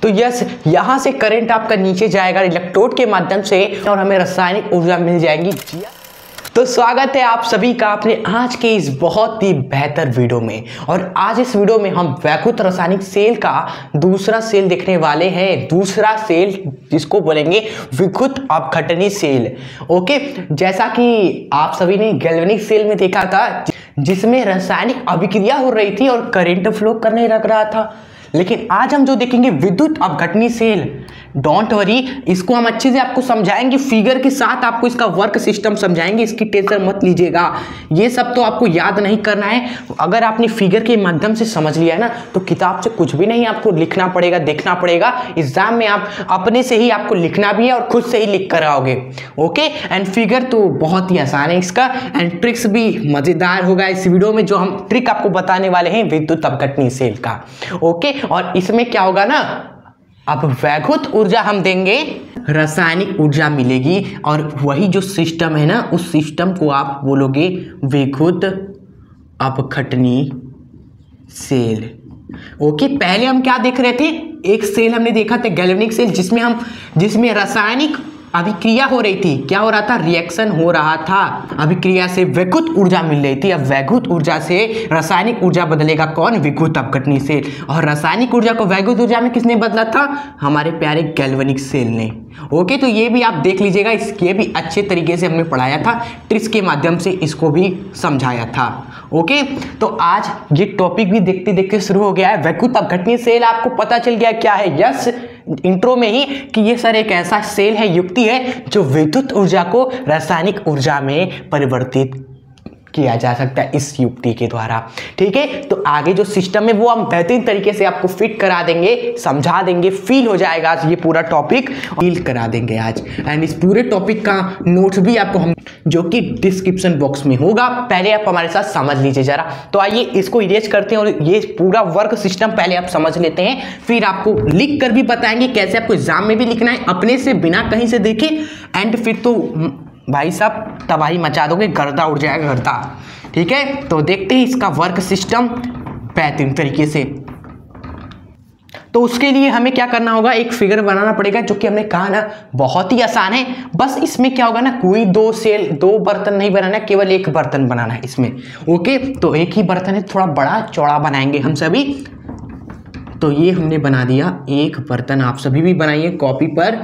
तो यस, यहाँ से करंट आपका नीचे जाएगा इलेक्ट्रोड के माध्यम से और हमें रासायनिक ऊर्जा मिल जाएगी। तो स्वागत है आप सभी का अपने आज के इस बहुत ही बेहतर वीडियो में। और आज इस वीडियो में हम वैद्युत रासायनिक सेल का दूसरा सेल देखने वाले हैं। दूसरा सेल जिसको बोलेंगे विद्युत अपघटनी सेल। ओके, जैसा कि आप सभी ने गैल्वेनिक सेल में देखा था जिसमें रासायनिक अभिक्रिया हो रही थी और करंट फ्लो करने लग रहा था, लेकिन आज हम जो देखेंगे विद्युत अपघटनी सेल, डोंट वरी, इसको हम अच्छे से आपको समझाएंगे, फिगर के साथ आपको इसका वर्क सिस्टम समझाएंगे। इसकी टेंशन मत लीजिएगा, ये सब तो आपको याद नहीं करना है। अगर आपने फिगर के माध्यम से समझ लिया है ना, तो किताब से कुछ भी नहीं आपको लिखना पड़ेगा, देखना पड़ेगा। एग्जाम में आप अपने से ही आपको लिखना भी है और खुद से ही लिख कर आओगे। ओके, एंड फिगर तो बहुत ही आसान है इसका, एंड ट्रिक्स भी मजेदार होगा इस वीडियो में जो हम ट्रिक आपको बताने वाले हैं विद्युत अपघटनी सेल का। ओके, और इसमें क्या होगा ना, अब वैद्युत ऊर्जा हम देंगे, रासायनिक ऊर्जा मिलेगी, और वही जो सिस्टम है ना, उस सिस्टम को आप बोलोगे विद्युत अपघटनी सेल। ओके, पहले हम क्या देख रहे थे, एक सेल हमने देखा था गैल्वेनिक सेल जिसमें रासायनिक अभिक्रिया हो रही थी। क्या हो रहा था, रिएक्शन हो रहा था, अभिक्रिया से वैद्युत ऊर्जा मिल रही थी। अब वैद्युत ऊर्जा से रासायनिक ऊर्जा बदलेगा कौन, विद्युत अपघटनी सेल। और रासायनिक ऊर्जा को वैद्युत ऊर्जा में किसने बदला था, हमारे प्यारे गैल्वेनिक सेल ने। ओके, तो ये भी आप देख लीजिएगा, इसके भी अच्छे तरीके से हमने पढ़ाया था, ट्रिक्स के माध्यम से इसको भी समझाया था। ओके, तो आज ये टॉपिक भी देखते देखते शुरू हो गया है। वैद्युत अपघटनी सेल आपको पता चल गया क्या है, यस, इंट्रो में ही, कि ये सर एक ऐसा सेल है, युक्ति है जो विद्युत ऊर्जा को रासायनिक ऊर्जा में परिवर्तित किया जा सकता है इस युक्ति के द्वारा। ठीक है, तो आगे जो सिस्टम है वो हम बेहतरीन तरीके से आपको फिट करा देंगे, समझा देंगे, फील हो जाएगा आज ये पूरा टॉपिक, फील करा देंगे आज। एंड इस पूरे टॉपिक का नोट्स भी आपको हम जो कि डिस्क्रिप्शन बॉक्स में होगा, पहले आप हमारे साथ समझ लीजिए जरा। तो आइए इसको इरेज करते हैं और ये पूरा वर्क सिस्टम पहले आप समझ लेते हैं, फिर आपको लिख कर भी बताएंगे कैसे आपको एग्जाम में भी लिखना है, अपने से बिना कहीं से देखे। एंड फिर तो भाई साहब तबाही मचा दोगे, गर्दा उड़ जाएगा गर्दा। ठीक है, तो देखते हैं इसका वर्क सिस्टम बेहतरीन तरीके से। तो उसके लिए हमें क्या करना होगा, एक फिगर बनाना पड़ेगा, जो कि हमने कहा ना बहुत ही आसान है। बस इसमें क्या होगा ना, कोई दो बर्तन नहीं बनाना है, केवल एक बर्तन बनाना है इसमें। ओके, तो एक ही बर्तन है, थोड़ा बड़ा चौड़ा बनाएंगे हम सभी। तो ये हमने बना दिया एक बर्तन, आप सभी भी बनाइए, कॉपी पर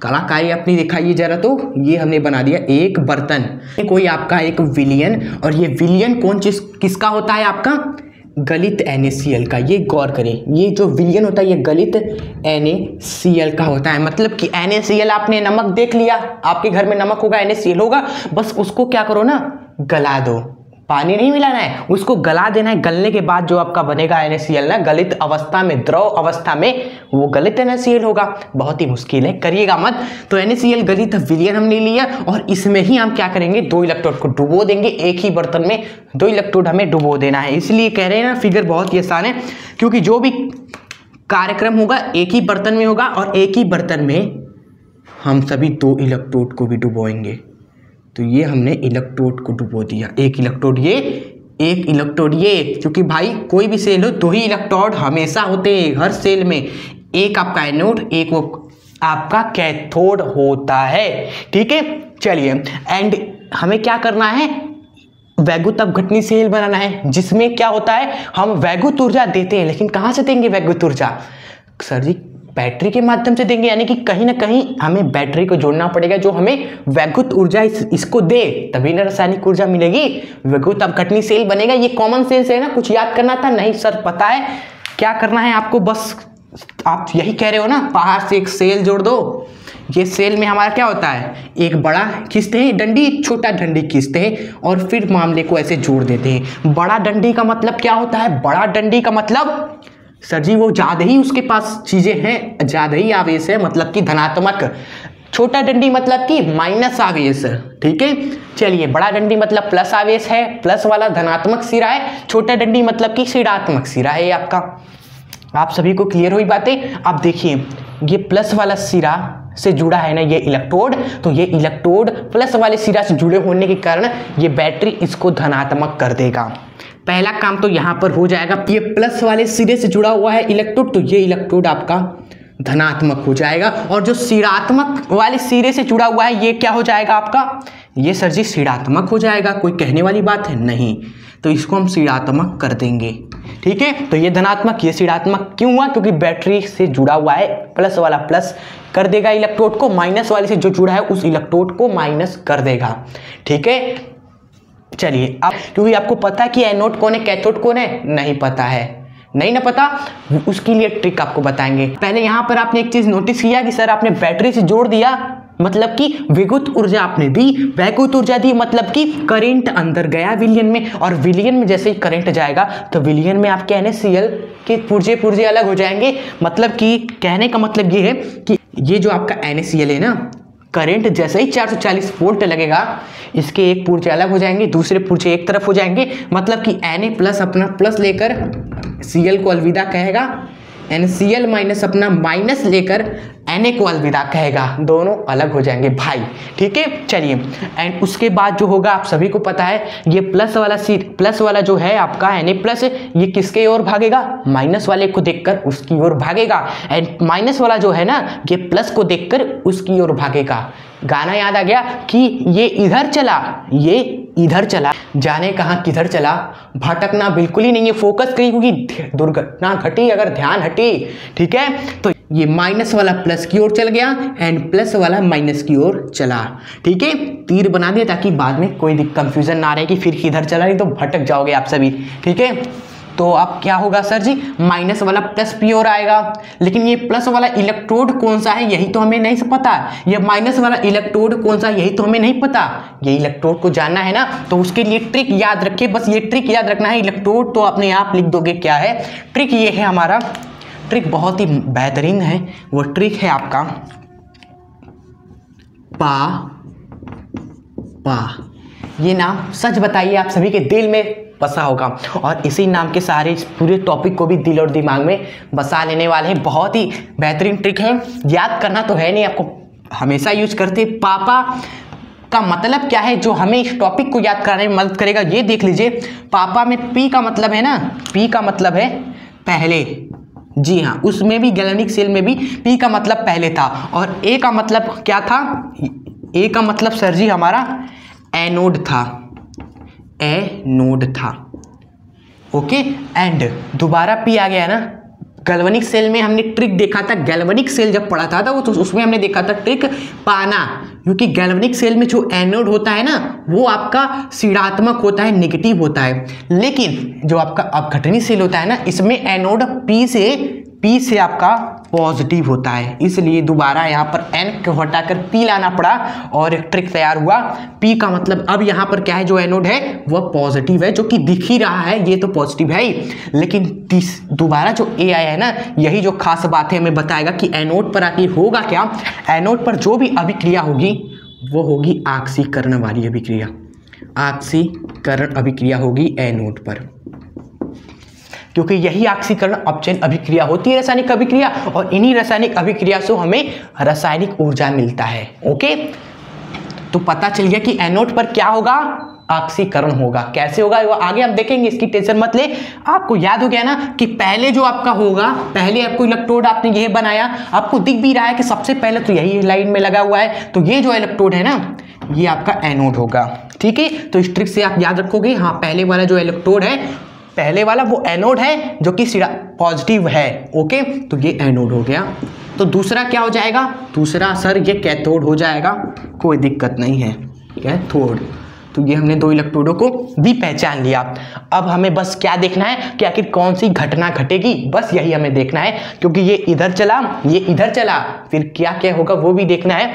कलाकारी अपनी दिखाइए जरा। तो ये हमने बना दिया एक बर्तन, कोई आपका एक विलियन, और ये विलियन कौन चीज किसका होता है, आपका गलित NaCl का। ये गौर करें, ये जो विलियन होता है ये गलित NaCl का होता है। मतलब कि NaCl, आपने नमक देख लिया, आपके घर में नमक होगा, NaCl होगा, बस उसको क्या करो ना, गला दो, पानी नहीं मिलाना है, उसको गला देना है। गलने के बाद जो आपका बनेगा NaCl ना, गलित अवस्था में, द्रव अवस्था में, वो गलित NaCl होगा। बहुत ही मुश्किल है, करिएगा मत। तो NaCl गलित विलयन हमने लिया, और इसमें ही हम क्या करेंगे, दो इलेक्ट्रोड को डुबो देंगे। एक ही बर्तन में दो इलेक्ट्रोड हमें डुबो देना है, इसलिए कह रहे हैं ना फिगर बहुत ही आसान है, क्योंकि जो भी कार्यक्रम होगा एक ही बर्तन में होगा, और एक ही बर्तन में हम सभी दो इलेक्ट्रोड को भी डुबोएंगे। तो ये हमने इलेक्ट्रोड को डुबो दिया, एक इलेक्ट्रोड ये, एक इलेक्ट्रोड ये, क्योंकि भाई कोई भी सेल हो दो ही इलेक्ट्रोड हमेशा होते हैं हर सेल में, एक आपका एनोड, एक वो आपका कैथोड होता है। ठीक है, चलिए, एंड हमें क्या करना है, वैद्युत अपघटनी सेल बनाना है, जिसमें क्या होता है, हम वैद्युत ऊर्जा देते हैं, लेकिन कहाँ से देंगे वैद्युत ऊर्जा, सर जी बैटरी के माध्यम से देंगे। यानी कि कहीं ना कहीं हमें बैटरी को जोड़ना पड़ेगा जो हमें वैद्युत ऊर्जा इसको दे, तभी ना रासायनिक ऊर्जा मिलेगी, वैद्युत अपघटनी सेल बनेगा। ये कॉमन सेल है ना, कुछ याद करना था नहीं सर, पता है क्या करना है आपको, बस आप यही कह रहे हो ना, बाहर से एक सेल जोड़ दो। ये सेल में हमारा क्या होता है, एक बड़ा खींचते हैं डंडी, छोटा डंडी खींचते हैं, और फिर मामले को ऐसे जोड़ देते हैं। बड़ा डंडी का मतलब क्या होता है, बड़ा डंडी का मतलब सर जी वो ज्यादा ही उसके पास चीजें हैं, ज्यादा ही आवेश है, मतलब कि धनात्मक। छोटा डंडी मतलब कि माइनस आवेश। ठीक है, चलिए, बड़ा डंडी मतलब प्लस आवेश है, प्लस वाला धनात्मक सिरा है, छोटा डंडी मतलब कि ऋणात्मक सिरा है आपका। आप सभी को क्लियर हुई बातें। अब देखिए, ये प्लस वाला सिरा से जुड़ा है ना ये इलेक्ट्रोड, तो ये इलेक्ट्रोड प्लस वाले सिरा से जुड़े होने के कारण ये बैटरी इसको धनात्मक कर देगा। पहला काम तो यहाँ पर हो जाएगा, ये प्लस वाले सिरे से जुड़ा हुआ है इलेक्ट्रोड, तो ये इलेक्ट्रोड आपका धनात्मक हो जाएगा। और जो ऋणात्मक वाले सिरे से जुड़ा हुआ है ये क्या हो जाएगा आपका, ये सर जी ऋणात्मक हो जाएगा। कोई कहने वाली बात है नहीं, तो इसको हम ऋणात्मक कर देंगे। ठीक है, तो ये धनात्मक ये ऋणात्मक क्यों हुआ, क्योंकि बैटरी से जुड़ा हुआ है, प्लस वाला प्लस कर देगा इलेक्ट्रोड को, माइनस वाले से जो जुड़ा है उस इलेक्ट्रोड को माइनस कर देगा। ठीक है, चलिए अब क्योंकि आपको पता है कि एनोड कौन है कैथोड कौन है, नहीं पता है, नहीं ना पता, उसके लिए ट्रिक आपको बताएंगे। पहले यहां पर आपने एक चीज नोटिस किया कि सर आपने बैटरी से जोड़ दिया, मतलब कि विद्युत ऊर्जा आपने दी, वैद्युत ऊर्जा दी, मतलब कि करंट अंदर गया विलयन में, और विलयन में जैसे ही करंट जाएगा तो विलयन में आपके NaCl के पुर्जे अलग हो जाएंगे। मतलब कि कहने का मतलब ये है कि ये जो आपका NaCl है ना, करंट जैसे ही 440 वोल्ट लगेगा इसके एक पुर्जे अलग हो जाएंगे, दूसरे पुर्जे एक तरफ हो जाएंगे। मतलब कि Na+ अपना प्लस लेकर Cl को अलविदा कहेगा, NaCl माइनस अपना माइनस लेकर Na को अलविदा कहेगा, दोनों अलग हो जाएंगे भाई। ठीक है, चलिए एंड उसके बाद जो होगा आप सभी को पता है, ये प्लस वाला जो है आपका Na+ ये किसके ओर भागेगा, माइनस वाले को देखकर उसकी ओर भागेगा, एंड माइनस वाला जो है ना ये प्लस को देखकर उसकी ओर भागेगा। गाना याद आ गया कि ये इधर चला, ये इधर चला, जाने कहाँ किधर चला, भटकना बिल्कुल ही नहीं है, फोकस करिए क्योंकि दुर्घटना घटी अगर ध्यान हटी। ठीक है, तो ये माइनस वाला प्लस की ओर चल गया एंड प्लस वाला माइनस की ओर चला। ठीक है, तीर बना दिया ताकि बाद में कोई कंफ्यूजन ना रहे कि फिर किधर चला, नहीं तो भटक जाओगे आप सभी। ठीक है, तो अब क्या होगा सर जी, माइनस वाला प्लस पी ओर आएगा, लेकिन ये प्लस वाला इलेक्ट्रोड कौन सा है यही तो हमें नहीं पता, ये माइनस वाला इलेक्ट्रोड कौन सा यही तो हमें नहीं पता। ये इलेक्ट्रोड को जानना है ना, तो उसके लिए ट्रिक याद रखिए, बस ये ट्रिक याद रखना है। इलेक्ट्रोड तो अपने आप लिख दोगे क्या है, ट्रिक ये है हमारा, ट्रिक बहुत ही बेहतरीन है, वो ट्रिक है आपका पा। ये नाम सच बताइए आप सभी के दिल में बसा होगा, और इसी नाम के सारे इस पूरे टॉपिक को भी दिल और दिमाग में बसा लेने वाले हैं। बहुत ही बेहतरीन ट्रिक है, याद करना तो है नहीं, आपको हमेशा यूज करते। पापा का मतलब क्या है जो हमें इस टॉपिक को याद कराने में मदद करेगा, ये देख लीजिए। पापा में पी का मतलब है ना, पी का मतलब है पहले, जी हाँ, उसमें भी गैल्वेनिक सेल में भी पी का मतलब पहले था, और ए का मतलब क्या था, ए का मतलब सर जी हमारा एनोड था, एनोड था। ओके, एंड दोबारा पी आ गया ना। गैल्वेनिक सेल में हमने ट्रिक देखा था, गैल्वेनिक सेल जब पढ़ा था वो तो उसमें हमने देखा था ट्रिक पाना, क्योंकि गैल्वेनिक सेल में जो एनोड होता है ना वो आपका ऋणात्मक होता है, नेगेटिव होता है, लेकिन जो आपका अपघटनी सेल होता है ना इसमें एनोड पी से आपका पॉजिटिव होता है, इसलिए दोबारा यहाँ पर एन को हटाकर पी लाना पड़ा और एक ट्रिक तैयार हुआ। पी का मतलब अब यहाँ पर क्या है, जो एनोड है वह पॉजिटिव है, जो कि दिख ही रहा है, ये तो पॉजिटिव है ही, लेकिन दोबारा जो ए आया है ना यही जो खास बात है हमें बताएगा कि एनोड पर आके होगा क्या। एनोड पर जो भी अभिक्रिया होगी वो होगी आक्सीकरण वाली अभिक्रिया, आक्सीकरण अभिक्रिया होगी एनोड पर, क्योंकि यही आक्सीकरण अपचयन अभिक्रिया होती है, रासायनिक अभिक्रिया, और इन्हीं रासायनिक अभिक्रिया से हमें रासायनिक ऊर्जा मिलता है। ओके, तो पता चल गया कि एनोड पर क्या होगा, आक्सीकरण होगा। कैसे होगा वो आगे हम देखेंगे, इसकी टेंशन मत ले। आपको याद हो गया ना कि पहले जो आपका होगा, पहले आपको इलेक्ट्रोड आपने ये बनाया, आपको दिख भी रहा है कि सबसे पहले तो यही लाइन में लगा हुआ है, तो ये जो इलेक्ट्रोड है ना ये आपका एनोड होगा। ठीक है, तो इस ट्रिक से आप याद रखोगे, हाँ पहले वाला जो इलेक्ट्रोड है, पहले वाला वो एनोड है जो कि पॉजिटिव है। ओके, तो ये एनोड हो गया। तो दूसरा क्या हो जाएगा, दूसरा सर ये कैथोड हो जाएगा, कोई दिक्कत नहीं है, कैथोड। तो ये हमने दो इलेक्ट्रोडों को भी पहचान लिया। अब हमें बस क्या देखना है कि आखिर कौन सी घटना घटेगी, बस यही हमें देखना है, क्योंकि ये इधर चला, ये इधर चला, फिर क्या क्या होगा वो भी देखना है।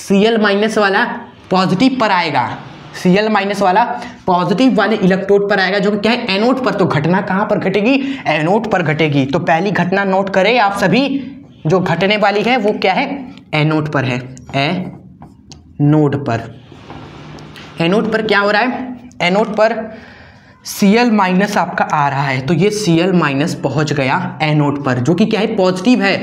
Cl- वाला पॉजिटिव पर आएगा, Cl- वाला पॉजिटिव वाले इलेक्ट्रोड पर आएगा, जो कि क्या है एनोड पर। तो घटना कहाँ पर घटेगी, एनोड पर घटेगी। तो पहली घटना नोट करें आप सभी, जो घटने वाली है वो क्या है, एनोड पर है, एनोड पर। एनोड पर क्या हो रहा है, एनोड पर Cl- आपका आ रहा है, तो ये Cl- पहुंच गया एनोड पर, जो कि क्या है पॉजिटिव है,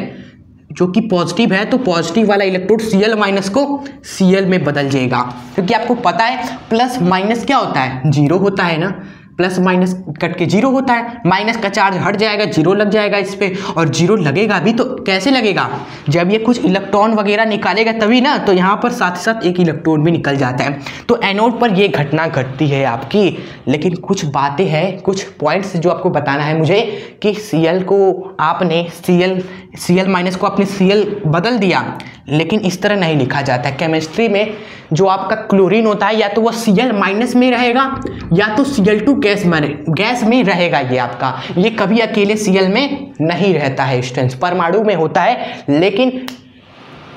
जो कि पॉजिटिव है। तो पॉजिटिव वाला इलेक्ट्रोड Cl- को Cl में बदल जाएगा, क्योंकि आपको पता है प्लस माइनस क्या होता है, जीरो होता है ना। प्लस माइनस कट के जीरो होता है, माइनस का चार्ज हट जाएगा, जीरो लग जाएगा इस पे, और जीरो लगेगा भी तो कैसे लगेगा, जब ये कुछ इलेक्ट्रॉन वगैरह निकालेगा तभी ना, तो यहाँ पर साथ ही साथ एक इलेक्ट्रॉन भी निकल जाता है। तो एनोड पर ये घटना घटती है आपकी। लेकिन कुछ बातें हैं, कुछ पॉइंट्स जो आपको बताना है मुझे कि Cl को आपने Cl माइनस को आपने Cl बदल दिया, लेकिन इस तरह नहीं लिखा जाता है। केमिस्ट्री में जो आपका क्लोरीन होता है या तो वो Cl माइनस में रहेगा या तो Cl2 गैस में रहेगा। ये आपका ये कभी अकेले Cl में नहीं रहता है स्टूडेंट्स, परमाणु में होता है, लेकिन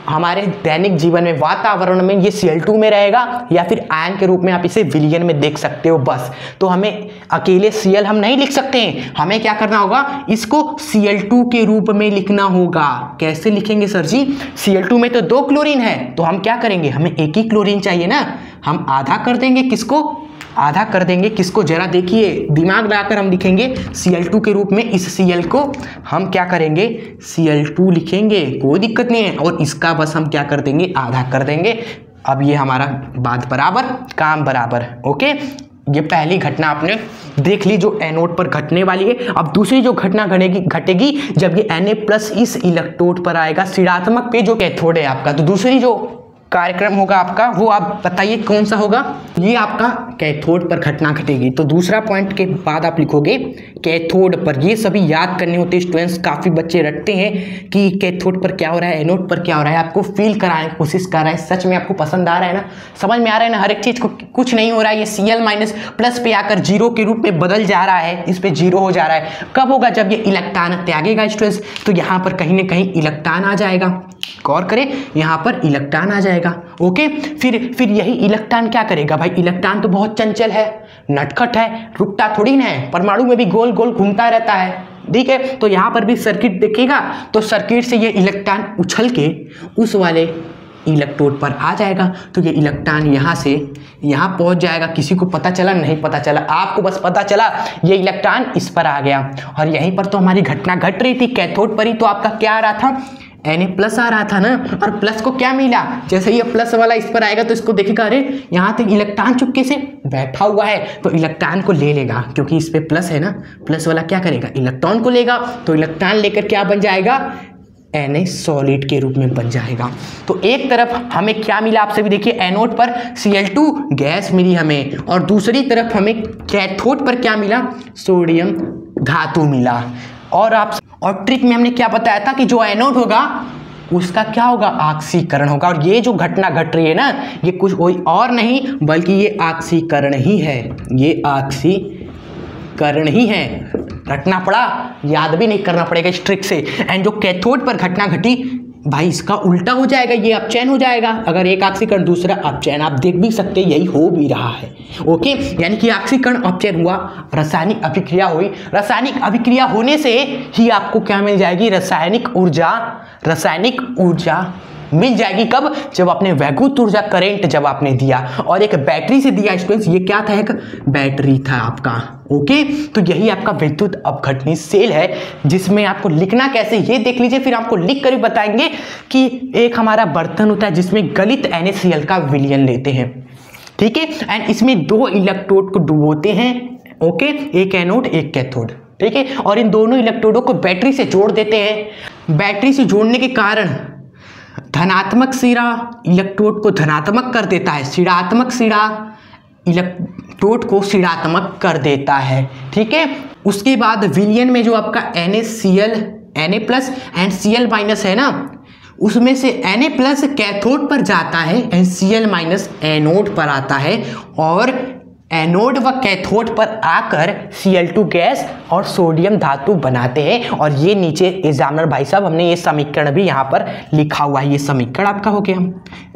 हमारे दैनिक जीवन में वातावरण में ये Cl2 में रहेगा या फिर आयन के रूप में आप इसे विलयन में देख सकते हो बस। तो हमें अकेले Cl हम नहीं लिख सकते हैं, हमें क्या करना होगा, इसको Cl2 के रूप में लिखना होगा। कैसे लिखेंगे सर जी, Cl2 में तो 2 क्लोरीन है, तो हम क्या करेंगे, हमें एक ही क्लोरीन चाहिए ना, हम आधा कर देंगे, किसको आधा कर देंगे, किसको, जरा देखिए दिमाग लगाकर हम लिखेंगे Cl2 के रूप में। इस Cl को हम क्या करेंगे, Cl2 लिखेंगे, कोई दिक्कत नहीं है, और इसका बस हम क्या कर देंगे, आधा कर देंगे। अब ये हमारा बात बराबर काम बराबर। ओके, ये पहली घटना आपने देख ली जो एनोड पर घटने वाली है। अब दूसरी जो घटना घटेगी जब ये Na+ इस इलेक्ट्रोड पर आएगा, ऋणात्मक पे जो कैथोड है आपका। तो दूसरी जो कार्यक्रम होगा आपका वो आप बताइए कौन सा होगा, ये आपका कैथोड पर घटना घटेगी। तो दूसरा पॉइंट के बाद आप लिखोगे कैथोड पर। ये सभी याद करने होते स्टूडेंट्स, काफ़ी बच्चे रटते हैं कि कैथोड पर क्या हो रहा है, एनोड पर क्या हो रहा है, आपको फील कराने की कोशिश कर रहा है। सच में आपको पसंद आ रहा है ना, समझ में आ रहा है ना, हर एक चीज़ को कुछ नहीं हो रहा है। ये Cl माइनस प्लस पे आकर जीरो के रूप में बदल जा रहा है, इस पे जीरो हो जा रहा है। कब होगा, जब ये इलेक्ट्रॉन त्यागेगा स्टूडेंट्स, तो यहाँ पर कहीं ना कहीं इलेक्ट्रॉन आ जाएगा। गौर करें, यहाँ पर इलेक्ट्रॉन आ जाएगा। ओके, फिर यही इलेक्ट्रॉन क्या करेगा भाई, इलेक्ट्रॉन तो बहुत चंचल है, नटखट है, रुकता थोड़ी ना है, परमाणु में भी गोल गोल घूमता रहता है। ठीक है, तो यहाँ पर भी सर्किट देखेगा तो सर्किट से ये इलेक्ट्रॉन उछल के उस वाले इलेक्ट्रोड पर आ जाएगा। तो ये इलेक्ट्रॉन यहाँ से यहाँ पहुँच जाएगा। किसी को पता चला नहीं पता चला, आपको बस पता चला ये इलेक्ट्रॉन इस पर आ गया। और यहीं पर तो हमारी घटना घट रही थी, कैथोड पर ही तो आपका क्या आ रहा था, Na+ आ रहा था ना। और प्लस को क्या मिला, जैसे ये प्लस वाला इस पर आएगा तो इसको देखेगा, अरे यहाँ तक इलेक्ट्रॉन चुपके से बैठा हुआ है, तो इलेक्ट्रॉन को ले लेगा, क्योंकि इस पे प्लस है ना, प्लस वाला क्या करेगा, इलेक्ट्रॉन को लेगा। तो इलेक्ट्रॉन लेकर क्या बन जाएगा, Na सॉलिड के रूप में बन जाएगा। तो एक तरफ हमें क्या मिला, आपसे भी देखिए, एनोड पर Cl2 गैस मिली हमें, और दूसरी तरफ हमें कैथोड पर क्या मिला, सोडियम धातु मिला। और ट्रिक में हमने क्या बताया था कि जो एनोड होगा उसका क्या होगा, ऑक्सीकरण होगा। और ये जो घटना घट रही है ना, ये कुछ कोई और नहीं बल्कि ये ऑक्सीकरण ही है, ये ऑक्सीकरण ही है। रटना पड़ा, याद भी नहीं करना पड़ेगा इस ट्रिक से। एंड जो कैथोड पर घटना घटी भाई, इसका उल्टा हो जाएगा, ये अपचयन हो जाएगा। अगर एक ऑक्सीकरण दूसरा अपचयन, आप देख भी सकते हैं यही हो भी रहा है। ओके, यानी कि ऑक्सीकरण अपचयन हुआ, रासायनिक अभिक्रिया हुई, रासायनिक अभिक्रिया होने से ही आपको क्या मिल जाएगी, रासायनिक ऊर्जा मिल जाएगी। कब, जब आपने वैद्युत ऊर्जा करंट जब आपने दिया, और एक बैटरी से दिया स्टूडेंट्स, ये क्या था, एक बैटरी था आपका। ओके, तो यही आपका विद्युत अपघटनी सेल है, जिसमें आपको लिखना कैसे ये देख लीजिए, फिर आपको लिख कर भी बताएंगे कि एक हमारा बर्तन होता है जिसमें गलित NaCl का विलयन लेते हैं। ठीक है, एंड इसमें 2 इलेक्ट्रोड को डुबोते हैं। ओके, एक एनोड एक कैथोड। ठीक है, और इन दोनों इलेक्ट्रोडों को बैटरी से जोड़ देते हैं। बैटरी से जोड़ने के कारण धनात्मक सिरा इलेक्ट्रोड को धनात्मक कर देता है, ऋणात्मक सिरा इलेक्ट्रोड को ऋणात्मक कर देता है। ठीक है, उसके बाद विलयन में जो आपका NaCl Na+ एंड Cl- है ना, उसमें से Na+ कैथोड पर जाता है एंड Cl- एनोड पर आता है, और एनोड व कैथोड पर आकर Cl2 गैस और सोडियम धातु बनाते हैं। और ये नीचे एग्जामिनर भाई साहब हमने ये समीकरण भी यहाँ पर लिखा हुआ है। ये समीकरण आपका हो गया,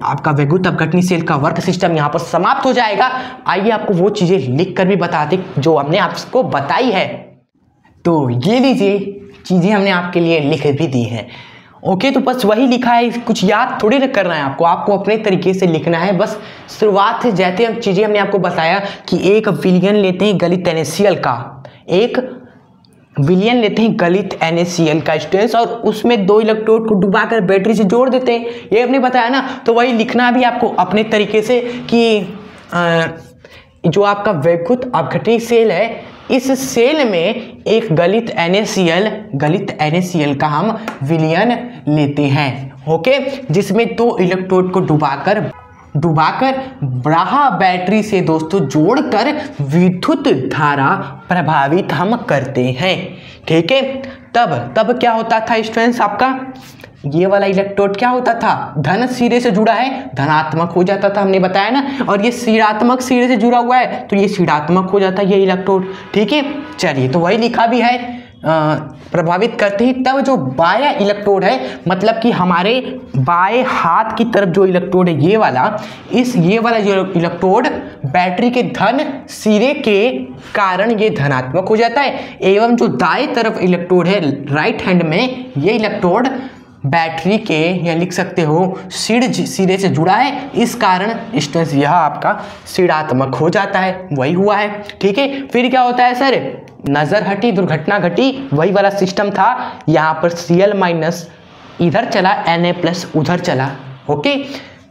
आपका वैद्युत अपघटनी सेल का वर्क सिस्टम यहाँ पर समाप्त हो जाएगा। आइए आपको वो चीज़ें लिख कर भी बताते जो हमने आपको बताई है। तो ये लीजिए चीज़ें हमने आपके लिए लिख भी दी हैं। ओके, तो बस वही लिखा है, कुछ याद थोड़ी ना करना है आपको अपने तरीके से लिखना है। बस शुरुआत से जैसे चीज़ें हमने आपको बताया कि एक विलयन लेते हैं गलित NaCl का, एक विलयन लेते हैं गलित NaCl का स्टूडेंट्स, और उसमें 2 इलेक्ट्रोड को डुबाकर बैटरी से जोड़ देते हैं, ये हमने बताया ना। तो वही लिखना भी आपको अपने तरीके से कि जो आपका वैद्युत अपघटनी सेल है, इस सेल में एक गलित NaCl का हम विलयन लेते हैं, ओके, जिसमें 2 इलेक्ट्रोड को डुबाकर ब्राहा बैटरी से दोस्तों जोड़कर विद्युत धारा प्रभावित हम करते हैं, ठीक है। तब क्या होता था स्टूडेंट्स, आपका ये वाला इलेक्ट्रोड क्या होता था, धन सिरे से जुड़ा है, धनात्मक हो जाता था, हमने बताया ना, और ये ऋणात्मक सिरे से जुड़ा हुआ है तो ये ऋणात्मक हो जाता है ये इलेक्ट्रोड, ठीक है। चलिए, तो वही लिखा भी है, प्रभावित करते ही। तब जो बाया इलेक्ट्रोड है, मतलब कि हमारे बाएं हाथ की तरफ जो इलेक्ट्रोड है ये वाला जो इलेक्ट्रोड बैटरी के धन सिरे के कारण ये धनात्मक हो जाता है, एवं जो दाएं तरफ इलेक्ट्रोड है राइट हैंड में, ये इलेक्ट्रोड बैटरी के, या लिख सकते हो सिरे से जुड़ा है, इस कारण स्टूडेंट्स यह आपका ऋणात्मक हो जाता है, वही हुआ है, ठीक है। फिर क्या होता है सर, नजर हटी दुर्घटना घटी, वही वाला सिस्टम था, यहाँ पर Cl- इधर चला, Na+ उधर चला, ओके।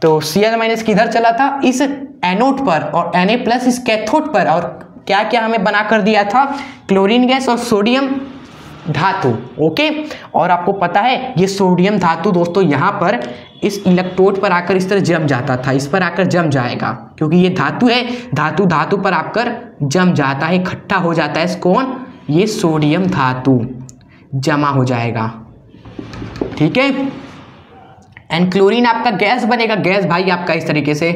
तो Cl- किधर चला था, इस एनोड पर, और Na+ इस कैथोड पर, और क्या क्या हमें बना कर दिया था, क्लोरीन गैस और सोडियम धातु, ओके। और आपको पता है ये सोडियम धातु दोस्तों यहाँ पर इस इलेक्ट्रोड पर आकर इस तरह जम जाता था, इस पर आकर जम जाएगा, क्योंकि ये धातु है, धातु पर आकर जम जाता है, इकट्ठा हो जाता है, कौन, ये सोडियम धातु जमा हो जाएगा, ठीक है। एंड क्लोरीन आपका गैस बनेगा, गैस भाई आपका इस तरीके से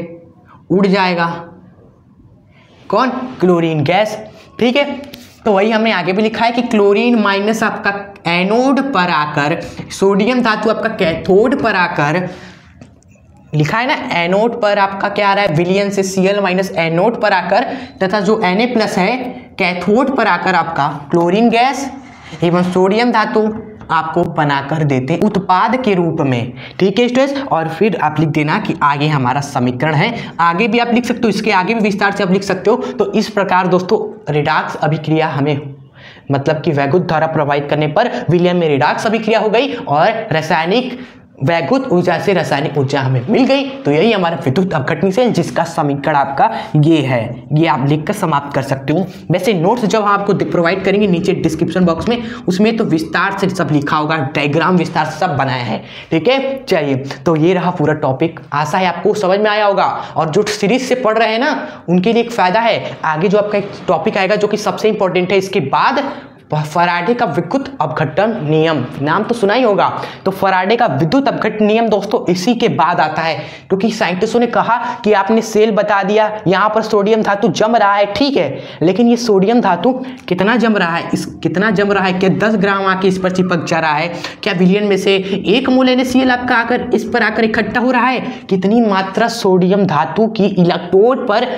उड़ जाएगा, कौन, क्लोरीन गैस, ठीक है। तो वही हमने आगे भी लिखा है कि क्लोरीन माइनस आपका एनोड पर आकर, सोडियम धातु आपका कैथोड पर आकर, लिखा है ना, एनोड पर आपका क्या आ रहा है, विलयन से Cl- एनोड पर आकर, तथा जो Na+ है कैथोड पर आकर आपका क्लोरीन गैस एवं सोडियम धातु आपको बनाकर देते उत्पाद के रूप में, ठीक है स्टूडेंट्स। और फिर आप लिख देना कि आगे हमारा समीकरण है, आगे भी आप लिख सकते हो, इसके आगे भी विस्तार से आप लिख सकते हो। तो इस प्रकार दोस्तों रिडाक्स अभिक्रिया हमें, मतलब कि वैद्युत धारा प्रभावित करने पर विलयन में रिडाक्स अभिक्रिया हो गई और रासायनिक वैद्युत ऊर्जा से रासायनिक ऊर्जा हमें मिल गई। तो यही हमारा विद्युत अपघटनी सेल, जिसका समीकरण आपका ये है, ये आप लिखकर समाप्त कर सकते हो। वैसे नोट्स जब आपको प्रोवाइड करेंगे नीचे डिस्क्रिप्शन बॉक्स में, उसमें तो विस्तार से सब लिखा होगा, डायग्राम विस्तार से सब बनाया है, ठीक है। चलिए, तो ये रहा पूरा टॉपिक, आशा है आपको समझ में आया होगा। और जो सीरीज से पढ़ रहे हैं ना, उनके लिए एक फायदा है, आगे जो आपका एक टॉपिक आएगा जो कि सबसे इंपॉर्टेंट है, इसके बाद फराडे का विद्युत अपघटन नियम, नाम तो सुना ही होगा। तो फराडे का विद्युत अपघटन नियम दोस्तों इसी के बाद आता है, क्योंकि साइंटिस्टों ने कहा कि आपने सेल बता दिया, यहाँ पर सोडियम धातु जम रहा है, ठीक है, लेकिन ये सोडियम धातु कितना जम रहा है, कितना जम रहा है, क्या 10 ग्राम आके इस पर चिपक जा रहा है, क्या विलयन में से 1 मोल NaCl आपका आकर इस पर आकर इकट्ठा हो रहा है, कितनी मात्रा सोडियम धातु की इलेक्ट्रोड पर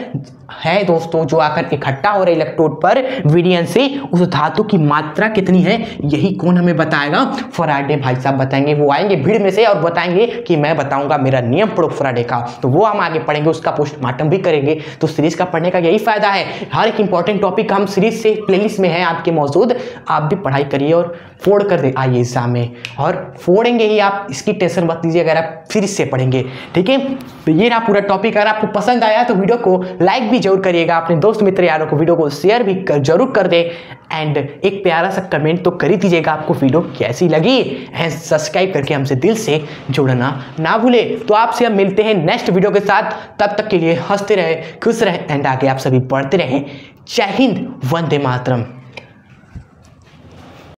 है दोस्तों, जो आकर इकट्ठा हो रहा है इलेक्ट्रोड पर विलयन से, उस धातु की मात्रा कितनी है, यही कौन हमें बताएगा, फराडे भाई साहब बताएंगे। वो आएंगे भीड़ में से और बताएंगे कि मैं बताऊंगा, मेरा नियम पढ़ो फराडे का, तो वो हम आगे पढ़ेंगे, उसका पोस्टमार्टम भी करेंगे। तो सीरीज का पढ़ने का यही फायदा है, हर एक इंपॉर्टेंट टॉपिक हम सीरीज से प्लेलिस्ट में है आपके मौजूद, आप भी पढ़ाई करिए और फोड़ कर दे आइए एग्जाम में, और फोड़ेंगे ही आप, इसकी टेंशन मत लीजिए अगर आप सीरीज से पढ़ेंगे, ठीक है। तो ये रहा पूरा टॉपिक, अगर आपको पसंद आया तो वीडियो को लाइक भी जरूर करिएगा, अपने दोस्त मित्र यारों को वीडियो को शेयर भी जरूर कर दे, एंड एक प्यारा सा कमेंट तो कर ही दीजिएगा आपको वीडियो कैसी लगी, एंड सब्सक्राइब करके हमसे दिल से जुड़ना ना भूले। तो आपसे हम मिलते हैं नेक्स्ट वीडियो के साथ, तब तक के लिए हंसते रहे, खुश रहे, एंड आगे आप सभी पढ़ते रहें। जय हिंद, वंदे मातरम।